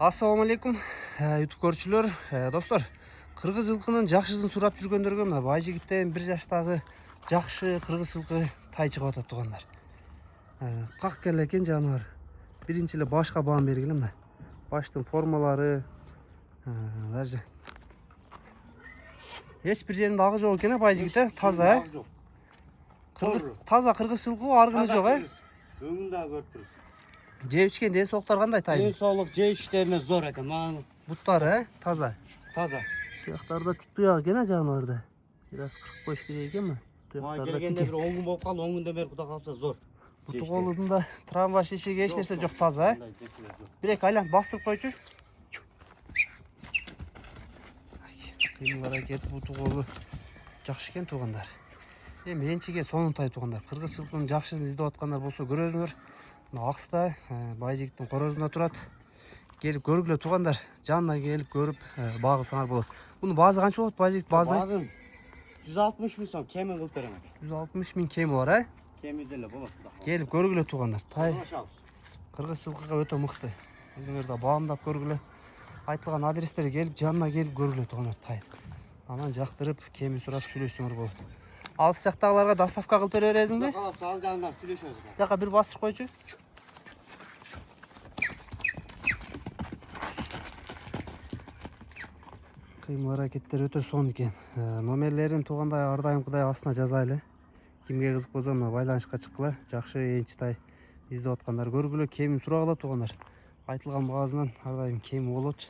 Assalamu alaikum YouTube көрүүчүлөр, достор. Кыргыз жылкынын жакшысын сурап жүргөндөргө мына Байжигиттен 1 жаштагы жакшы кыргыз жылкы тай чыгып атат тугандар. Как келе экен жаныбар. Биринчи эле башка баам бергиле мына. Баштын формалары даже эч бир жеринде агы жок экен, Байжигитте таза. Таза кыргыз жылкы, аргыны жок, Өңүн да көрүп турсуз. Жеп ичкен ден соолуктар кандай тай? Ден соолук жеп ичтерине зор экен. Мага Буттары, таза. таза. Туяктарда тик туяк экен жаныбарда. Biraz 45 керек экенби? Мага келгенде бир 10 күн болуп калды, 10 күндөн бери Кудай калса зор. Буту колудунда трамвай шешеге эч нерсе жок, таза. Бирек айланып бастырып койчу. Эми аракет буту колу жакшы экен туугандар. Эми энчиге сонун тай туугандар. Кыргыз жылкынын жакшысын издеп аткандар болсо көрөсүңөр. Мына Акста Байжигиттин корозунда турат. Келип көргүлө туугандар. Жанына келип көрүп багылсаңар болот. Мунун баазы канча болот Байжигит баазы? Баазын 160 миң сом кемин кылып берем. 160 миң кеми бар, Кеми деле болот. Келип көргүлө туугандар. Тай Ашабыз. кыргыз жылкыга өтө мыкты. Өзүңөр да баамдап көргүлө. Айтылган адрестерге келип жанына келип көргүлө туугандар тай. Анан жактырып кеми сурап сүйлөшсөңөр болот. Алыс жактагыларга доставка кылып бере бересиңби? Калапса ал жагынан сүйлөшөбүз. Жака бир бастырып койчу. Кыймыл аракеттер өтө сонун экен. Номерлерин туугандай ар дайымкыдай астына жазайлы. Кимге кызык болсо мына байланышка чыккыла. Жакшы энчи тай издеп аткандар көргүлө, кемин сурагыла туугандар. Айтылган баазынан ар дайым кеми болот.